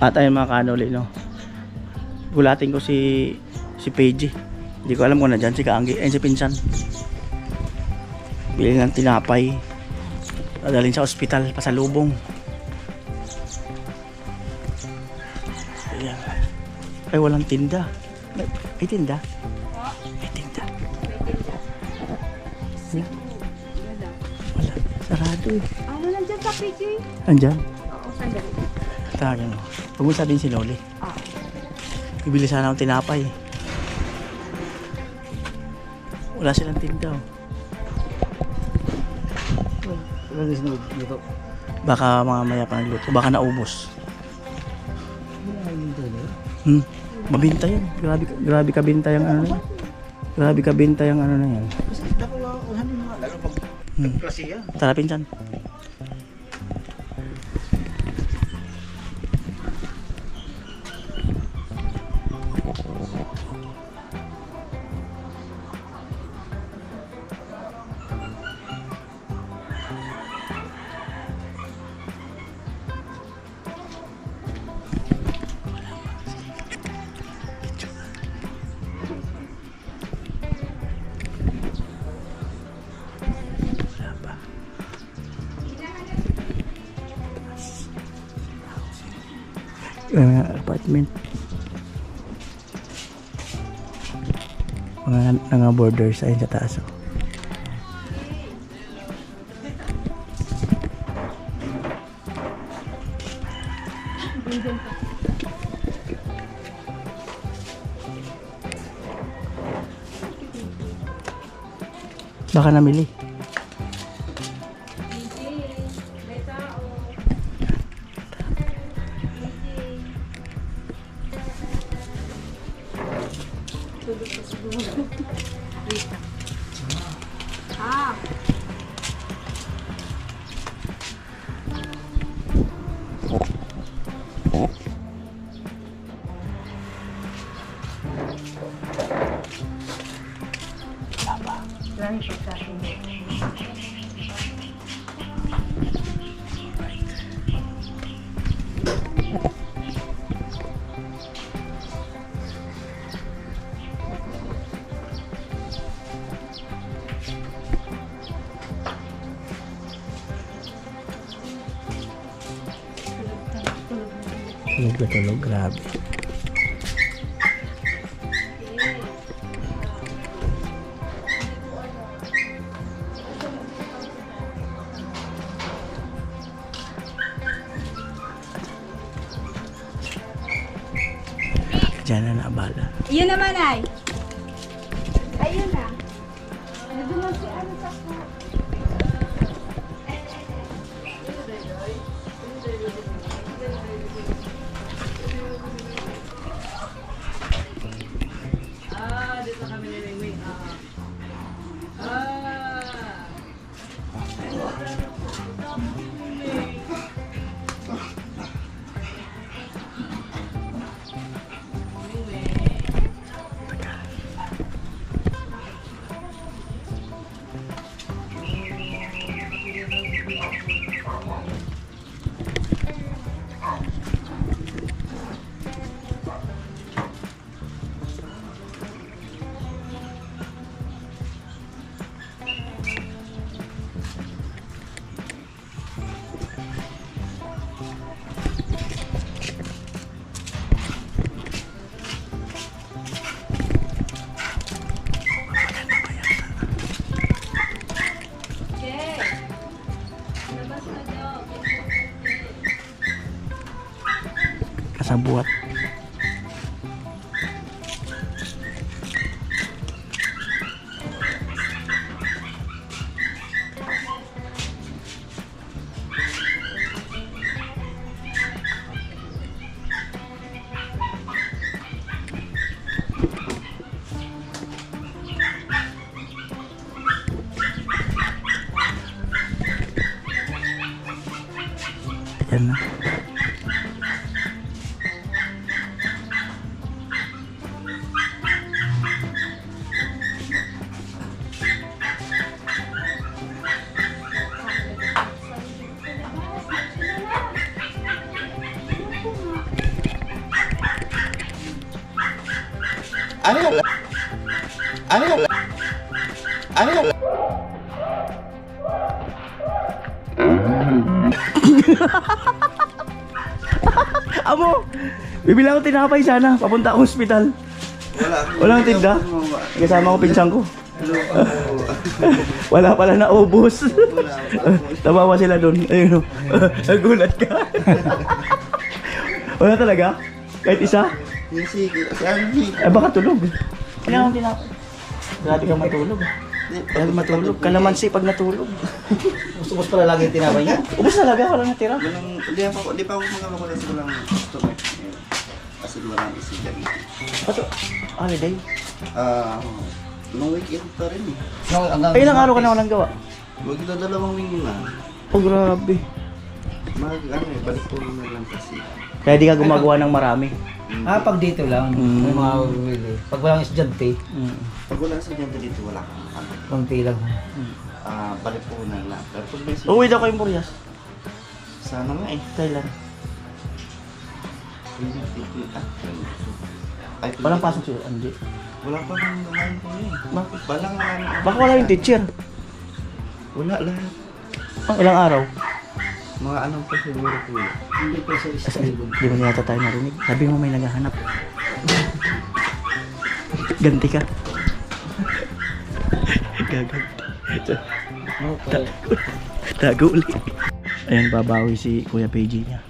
At ayun mga kanoli, no, gulatin ko si Paige. Hindi ko alam kung nandyan si Kaanggi. Ayun si Pinsan, bili ng tinapay, dadalhin sa ospital, pasalubong. Ayan. Ay, walang tinda. May tinda? May tinda. Wala. Sarado Ano nandiyan sa PJ? Andyan? Oo, sandali. Tagan mo. Pumunta din si Loli. Ibili sana akong tinapay. Wala silang tinda. Baka mamaya pa nagluto. Baka naubos. Mabinta yan. Grabe kabinta yung ano na yan. Grabe kabinta yung ano na yan. Lalo pag klasiya. Tara, Pinsan. Apartment, mga borders ayun sa taas. Baka namili. Tulog na tulog, grabe. Diyan na naabala. Yun naman ay. Ayun na. Nandun si ano sa Kasabuat. Ayan na. Amo, bibilang ko tinapay sana, papunta akong ospital. Walang tinda. Kasama ko pinsan ko. Wala pala na ubos. Tawawa sila doon. Ayun o. Nagulat ka. Wala talaga? Kahit isa? Eh baka tulog. Kailangan tinapay. Grabe ka matulog. Grabe matulog. Kalamansi pag natulog. Ubus pala lagi yung tinapay niya. Ubus talaga, walang natira. Hindi pa ako mga kasi walang customer. Kasi walang isigan. Pato, holiday. Nung weekend pa rin eh. Ay, ilang araw ka na walang gawa? Huwag na 2 linggo na. Oh, grabe. Balik po na lang kasi. Kaya di ka gumagawa ng marami. Pag dito lang, may mga bumili. Pag walang estudyante, Pag wala sa dyan dito, wala kang makakit. konti lang. Balik po na lang. Pero pag may Uwi daw kayong Murias. sana nga eh. Thailand. Ay, Walang pasok si Andy. Wala pa nang nalaman ko yun. Bakit? Balang namin. Baka wala yung teacher. Wala lahat. Ang ilang araw. Mga anong pa siguro po yun. Hindi pa sa Di mo yata tayo narinig. Sabi mo may naghahanap. Ganti ka. Gaganti. Tago ulit. Ayan, babawi si Kuya PJ niya.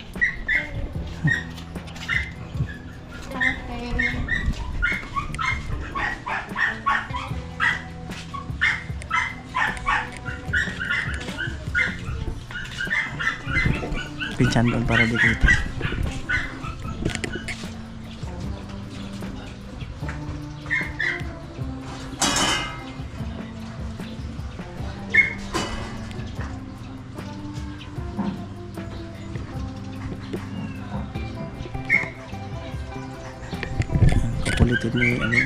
Pinsan doon para di kita. kukulitin ni ano.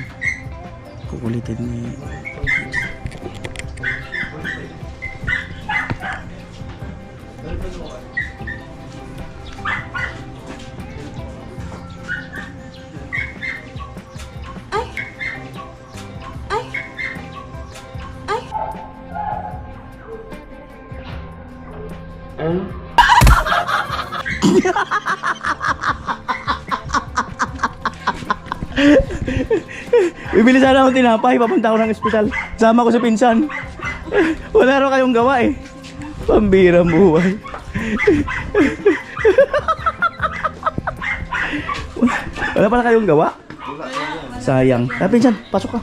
Kukulitin ni bibili sana akong tinapay, papunta ako ng ospital. Sama ko sa pinsan. Wala raw kayong gawa eh. Pambirang buhay. Wala pala kayong gawa? Sayang. Pinsan, pasok ka.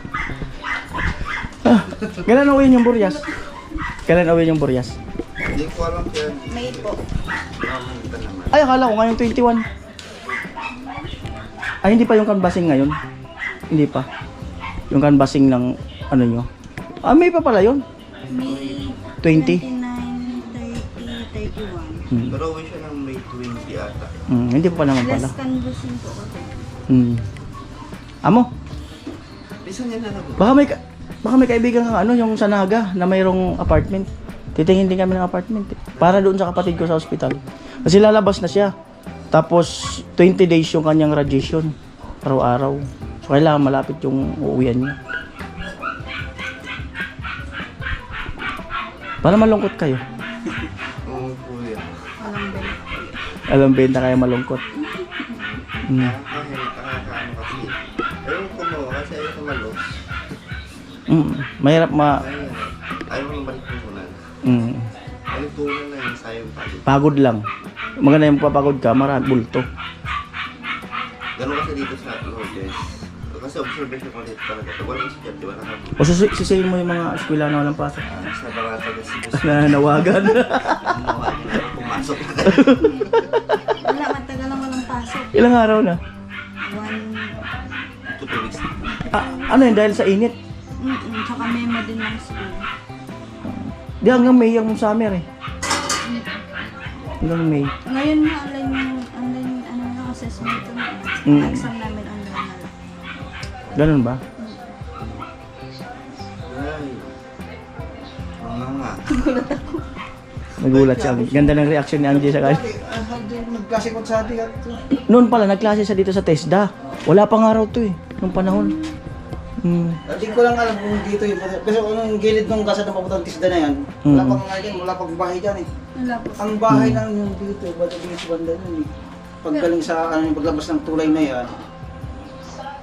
Kailan awin yung Boreas? Kailan awin yung Boreas? Hindi ko alam yan. May po. Ay, akala ko ngayong 21. Ay, hindi pa yung canvassing ngayon. Hindi pa. Yung canvassing ng ano nyo. Ah, may pa pala yun. May 20. 29, 30, 31. Pero away siya ng May 20 ata. Hindi pa naman pala. Less canvassing po ako. Amo, Bisa niya na lang. baka may kaibigan kang ano, yung sa Naga na mayroong apartment. Titingin din kami ng apartment eh. Para doon sa kapatid ko sa ospital. Kasi lalabas na siya. Tapos 20 days yung kanyang radiation. Araw-araw. So kailangan malapit yung uuwian niya. Para malungkot kayo. Oo, kuya. Alam benta kayo malungkot. Nakakaano kasi. Ewan ko mo, kasi ayaw ko malos. Mahirap Ayaw mo balik mo muna. Ayaw tunan na yun, sayang pagod. pagod lang. Maganda yung papagod ka, marami bulto. Ganun kasi dito sa Lourdes. Kasi observation ko dito talaga. Pag walang estudyante, wala ka O sisihin mo yung mga eskwela na walang pasok. sa mga taga-sibus. Nanawagan. Pumasok na Wala, matagal lang walang pasok. Ilang araw na? 2 weeks. Ano yun, dahil sa init? Tsaka memo din ng school. Di hanggang May yung summer eh. Hanggang May. Ngayon nga, online ano na, assessment na. Exam namin online na lang. Ganun ba? Ay. Oo nga. Nagulat siya. Ganda ng reaction ni Angie sa kanya. Nagklase ko sa atin. Noon pala, nagklase siya dito sa TESDA. Wala pang araw to eh. Nung panahon. Hindi ko lang alam kung dito yun. Kasi kung gilid ng kasada papuntang tisda na yan, wala pang nga dyan, wala pang bahay dyan eh. Wala po. Ang bahay lang yung dito, bata dito sa banda yun eh. Paggaling sa ano, yung paglabas ng tulay na yan,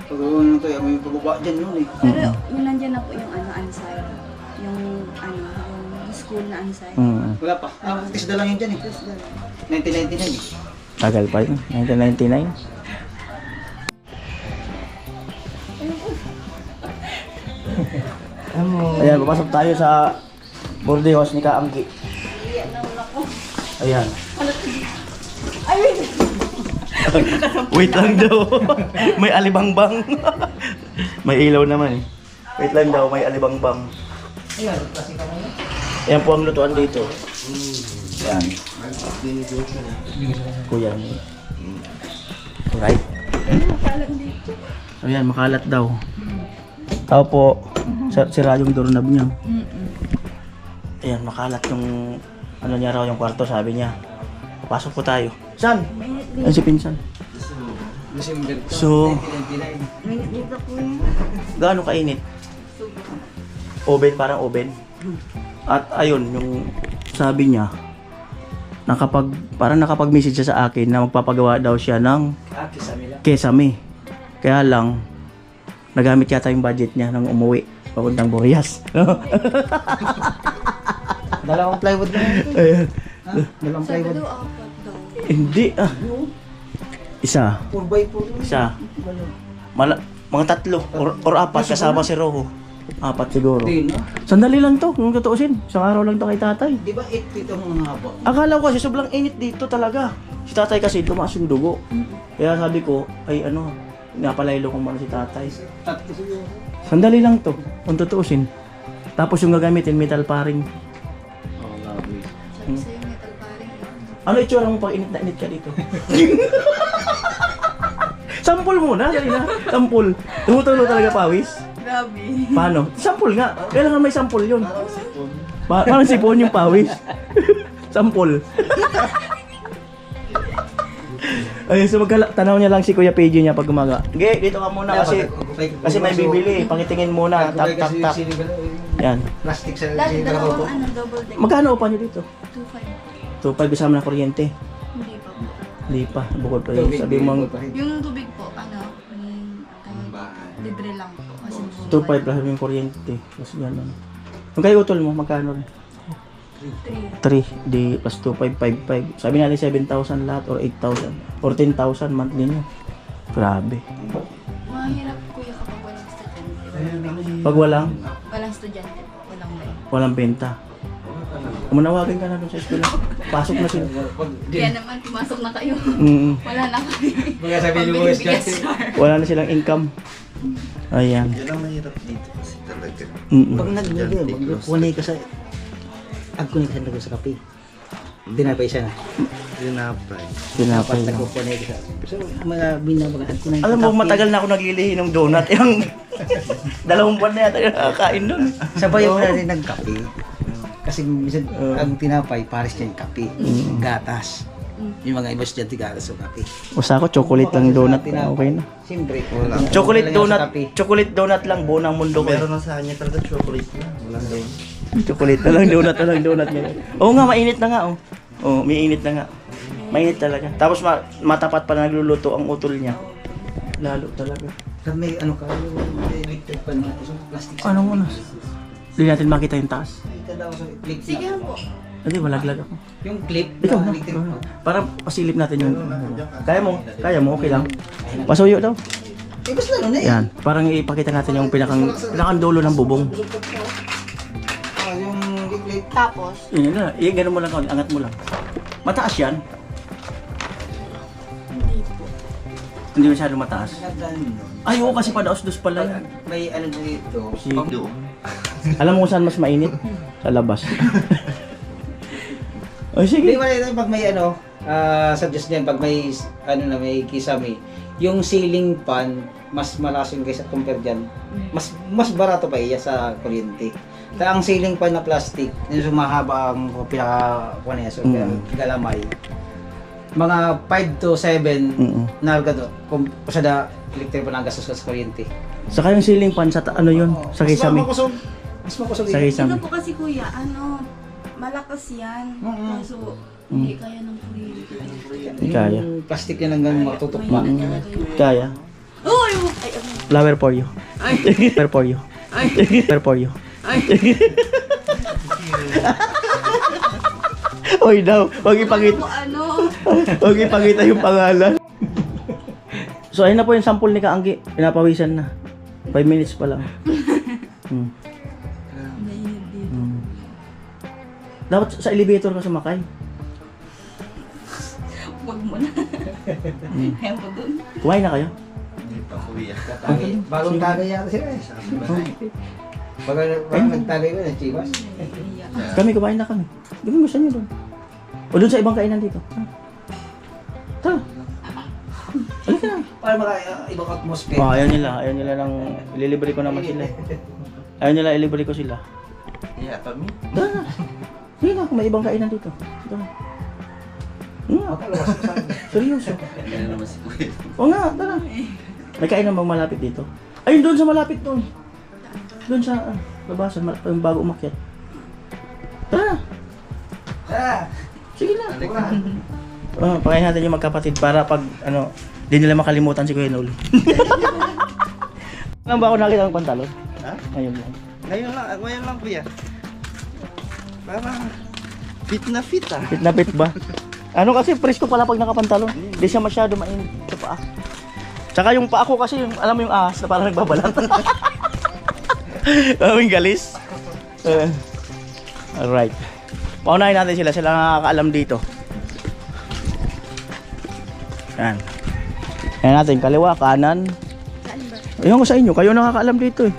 pag ano to, may pababa dyan yun eh. Pero nandiyan na po yung ano, Ansay. Yung ano, yung school na Ansay. Wala pa. Tisda lang yun dyan eh. 1999 eh. Tagal pa yun. 1999. Ayan, papasok tayo sa Bordeaux ni Kaanggi. Ayan. Wait lang daw. May alibangbang. May ilaw naman eh. Wait lang daw, may alibangbang. Ayan po ang lutuan dito. Ayan. Kuya. Right. So yan, makalat daw. Tao po, sira yung doorknob niya. Ayan, makalat yung ano niya raw, yung kwarto, sabi niya. Papasok po tayo. San? Ay, si Pinsan. December So, 1999. May dito po yun. gaano kainit? Oven, parang oven. At ayun, yung sabi niya, parang nakapag-message siya sa akin na magpapagawa daw siya ng kesame. Kaya lang, nagamit yata yung budget niya nang umuwi papuntang Boreas. Dalawang plywood lang ito. Ayan. Dalawang plywood. Hindi Isa. 4x4. Isa. Mga tatlo or apat kasama si Rojo. Apat siguro. Hindi na. Sandali lang to, kung tutuusin. Isang araw lang to kay tatay. Di ba 8 feet ang haba? Akala ko kasi sobrang init dito talaga. Si tatay kasi tumaas yung dugo. Kaya sabi ko, ay ano, napalaylo kong mano si tatay. Tatlo siguro. Sandali lang to, kung tutuusin. Tapos yung gagamitin, metal paring. Oh, grabe. Sabi sa'yo, metal paring. Ano itsura mo pag init na init ka dito? Sampol muna, dali na. Sampol. Tumutulo talaga pawis. Grabe. Paano? Sampol nga. Kailangan may sampol yun. Parang sipon yung pawis. Sampol. Ayun, so tanaw niya lang si Kuya Pedro niya pag gumaga. Okay, dito ka muna kasi may bibili. Pakitingin muna. Tap, tap, tap. Yan. Plastic sa Dalawang double deck. Magkano upa niyo dito? 2.5. 2.5 kasama na kuryente. Hindi pa po. Hindi pa. Bukod pa yun. Sabi mo, Yung tubig po, libre lang po. Kasi 2.5 plus yung kuryente. Tapos gano'n. Kung kayo utol mo, magkano rin? 3 di plus 2.5, 5.5. Sabi natin 7,000 lahat or 8,000 or 10,000 monthly nyo. Grabe. mahirap kuya kapag walang estudyante. Pag walang Walang estudyante po, walang bayan. walang benta. Manawagan ka na doon sa eskwela. Pasok na sila. Kaya naman, pumasok na kayo. Wala na kami. Mga sabi ni Boy Scott. Wala na silang income. Ayan. Yan ang mahirap dito kasi talaga. Pag nagkunay ka sa agkunay ka sa kape. Dinapay siya na. Dinapay. Pinapay lang. Nagkunay ka sa. So mga binabaga agkunay. Alam mo, matagal na ako naglilihi ng donut. Yung 2 buwan na yata yung nakakain doon. Sabay mo na rin ng kape. Kasi minsan ang tinapay pares niya yung kape. Gatas. Yung mga iba estudyante gatas o kape. Basta ako, chocolate lang donut. Okay na. Siyempre. Chocolate donut lang, buo ng mundo ko. Meron na sa kanya talaga chocolate na. Walang doon. Chocolate na lang, donut ngayon. Oo nga, mainit na nga, oh. Oo, may init na nga. Mainit talaga. Tapos matapat pa na nagluluto ang utol niya. Lalo talaga. Sir, may ano ka, yung electric pan na isang plastic. Anong oras? Hindi natin makita yung taas. Ito daw sa electric. Sige lang po. Hindi, malaglag ako. Yung clip Ikaw na na. electric pan. Para pasilip natin yun. Kaya mo, okay lang. Pasuyo daw. Eh, basta ano na eh. Yan, parang ipakita natin yung pinakang dulo ng bubong. Yung clip. Tapos, Yun na, ganun mo lang, angat mo lang. Mataas yan. hindi po. Hindi masyado mataas. Ay, oo, kasi padaos-dos pala yan. May ano dito. Si... Alam mo kung saan mas mainit? Sa labas. Ay, Hindi sige. ba ito pag may ano, suggest niyan pag may ano na may kisame, yung ceiling fan mas malakas yung kaysa compare diyan. Mas barato pa iya sa kuryente. Kaya ang ceiling fan na plastic, yung sumahaba ang pinaka kunya so galamay. Mga 5 to 7 na gado kung pasada electric pa na gastos sa kuryente. Saka yung ceiling fan sa ano yun? Sa kisame. Mas makusog. Sa Ito kisame. po kasi kuya, malakas yan. Kaso, hindi kaya ng kuryente. Hindi kaya. Yung plastic yan hanggang matutok pa. Kaya. Uy! Flower for you. Flower for you. Flower for you. Oy daw, wag ipakita. Ano? Wag ipakita yung pangalan. So ayun na po yung sample ni Kaanggi. Pinapawisan na. 5 minutes pa lang. Dapat sa elevator ka sumakay. Huwag mo na. Ayaw mo dun. Kumain na kayo? Hindi pa kuya. Bagong tagay yata sila eh. Baga nagtagay ba ng chivas? Kami, kumain na kami. Di ba gusto niyo doon? O doon sa ibang kainan dito. Tara. Halika na. Para maka ibang atmosphere. Oh, ayaw nila ng ililibre ko naman sila. Ayaw nila ilibre ko sila. Yeah, kami. Tara na. Sige na, may ibang kainan dito. Tara. Seryoso. Ganyan naman si kuya. O nga, tara. May kainan bang malapit dito? Ayun, doon sa malapit doon. Doon sa labasan, yung bago umakyat. Tara. Sige na. Pakain natin yung magkapatid para pag di nila makalimutan si Kuya Noli. Ngayon ba ako nakita ng pantalon? Ha? Ngayon lang. Ngayon lang kuya. Parang fit na fit ah. Fit na fit ba? Ano kasi presko pala pag nakapantalon. Hindi siya masyado mainit sa paa. Tsaka yung paa ko kasi, alam mo yung ahas na parang nagbabalat. Alam mo yung galis? Alright. Paunahin natin sila. Sila nakakaalam dito. Yan. Yan natin. Kaliwa, kanan. Ayun ko sa inyo. Kayo nakakaalam dito eh.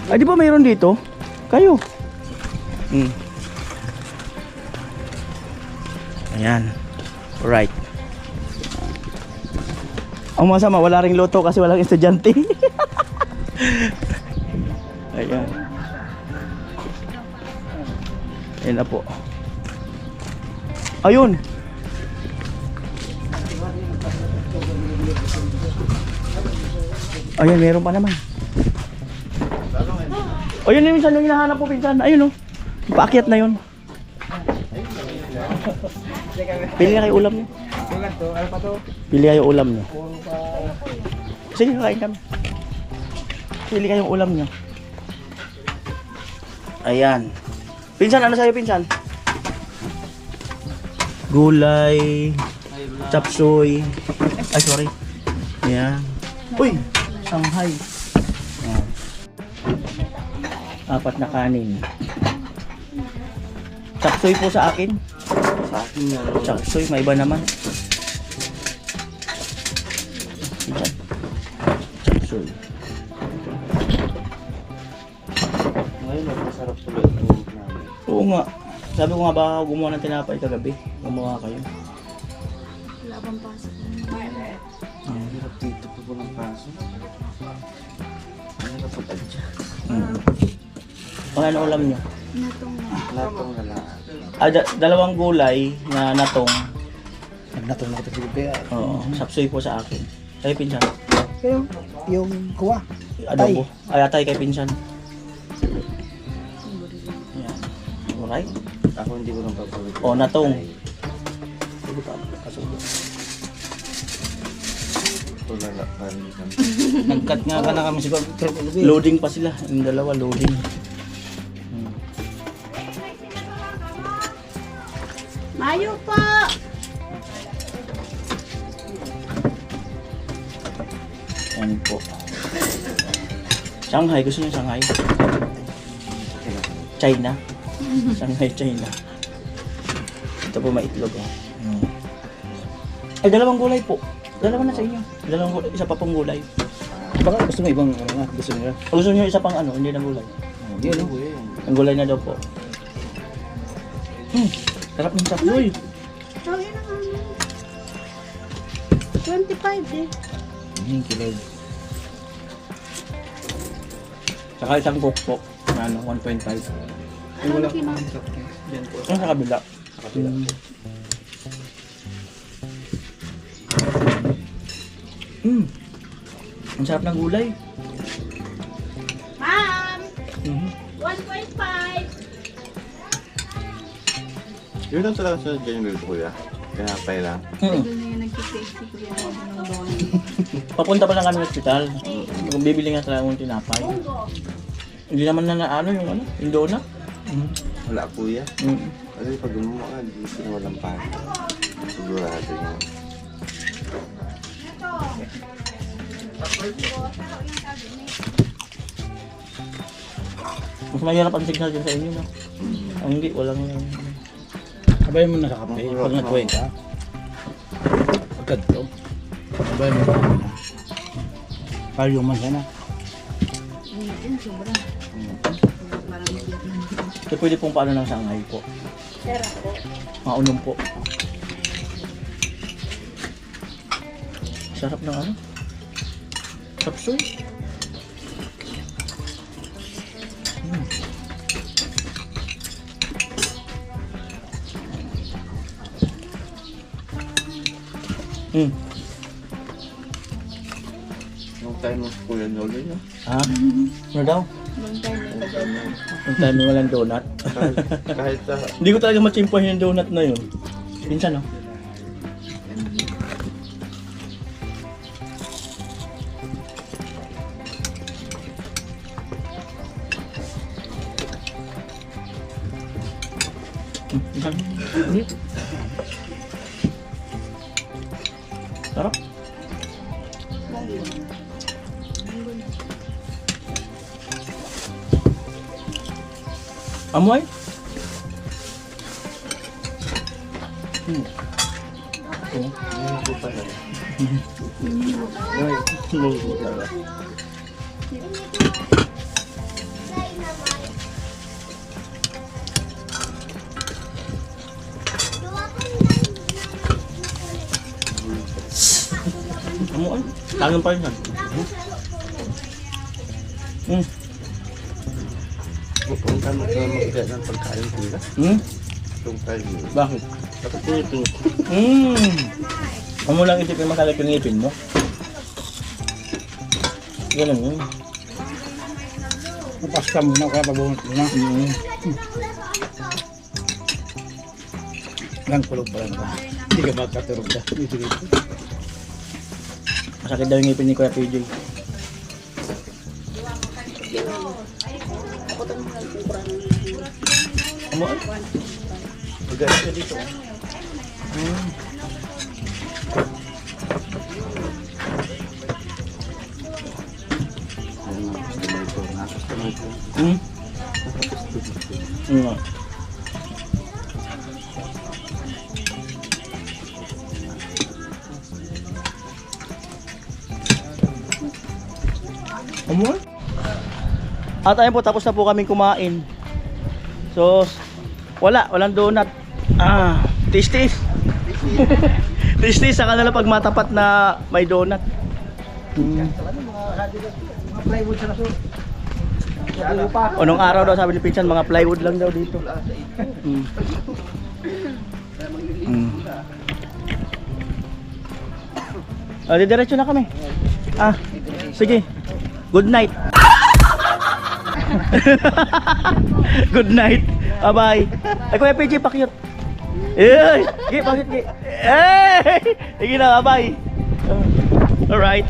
Ay di ba mayroon dito? Kayo. Ayan. Right. Ang masama, wala ring loto kasi walang estudyante. Ayan. Ayan na po. Ayun. Ayun, meron pa naman. Ayun na minsan yung hinahanap po, pinsan. Ayun oh. Paakyat na yun. Pili na kayo ulam niyo. Pili kayo ulam niyo. Sige, kain kami. Pili kayong ulam niyo. Ayan. Pinsan, ano sa'yo, pinsan? Gulay, chapsuy. Ay, sorry. Ayan. Uy, Shanghai. Ayan. 4 na kanin. Chapsuy po sa akin. Sa akin nga. Chapsuy, may iba naman. Ayan. Chapsuy. Ngayon, masarap tuloy ang namin. Oo nga. Sabi ko nga baka gumawa ng tinapay kagabi. Gumawa kayo. Wala bang pasok. Ang hirap dito po po ng paso. Ang hirap po tadya. Ano ulam nyo? Natong na. Latong na lang. Dalawang gulay na natong. Natong na kita kaya. Oo. Sapsoy po sa akin. Kay pinsan. Pero yung kuha. Adobo. Ay, atay kay pinsan. Ayan. Alright. Ako hindi ko nang papalit. O, natong. Tulala pa rin kami. Nag-cut nga ka na kami siguro. Loading pa sila. Yung dalawa, loading. Mayo po! Ayan po. Shanghai. Gusto niyo Shanghai? China. Shanghai, China. Ito po maitlog. Oh. Ay, dalawang gulay po. Dalawa na sa inyo. Dalawang gulay. Isa pa pong gulay. Baka gusto mo ibang ano nga. Gusto nila. O gusto niyo isa pang ano, hindi na gulay. Yun. Ang gulay na daw po. Sarap ng saploy. Tawagin na nga. 25 eh. Kilog. Saka isang coke po. Na ano, 1.5. Ano na kima? Ang sa kabila. Ang sarap ng gulay. Ma'am! Mhm. 1.5! Yun lang talaga sa January kuya. Pinapay lang. Mm. Doon na yung nagkikisi ko yung ako ng doon. Papunta pa lang kami ng ospital. Kung bibili nga talaga ng tinapay. Hindi naman na ano yung ano, yung donut. Wala kuya. Mm. Kasi pag gumawa ka, di sila walang pasa. Sigurado yan. Mas mahirap ang signal dyan sa inyo, no? Ang hindi, walang... Sabay mo na sa kape. Pag nag-20 ka. Pagkad to. Sabay mo sa kape. Para yung man sana. Ayun, sobra. Parang So, pwede pong paano ng Shanghai po. Sera po. Maunom po. Sarap ng ano? Sapsoy. Mm. Nung time mo kuya Nolo niya. Ha? Ano daw? Long time na tagal. Yung time na walang donut. Kahit sa... Hindi ko talaga matsimpuhin yung donut na yun. Minsan, no? Minsan. Sarap. Amoy? Hindi pa na. Amoy? Kanin pa rin yan. Kung tayo mag-get ng pagkain sila. Kung tayo Bakit? dapat pinipin. Huwag mo lang isipin makalap yung ngipin mo. Ganun yun. Mapas ka muna kaya pabunot mo na. Lang kulog pa lang ba? Hindi ka magkaturog ka. Masakit daw yung ngipin ni Kuya PJ. Ano? Maganda siya dito. Ano? Ano? At ayun po, tapos na po kaming kumain. So, walang donut. Tis-tis. Tis-tis, saka na lang pag matapat na may donut. Mga plywood sa naso. O nung araw daw sabi ni Pinsan, mga plywood lang daw dito. Didiretso na kami. Sige. Good night. Good night. Bye-bye. Ay, Kuya PJ, pakyut. Sige, pakyut. Sige na, bye-bye. Alright.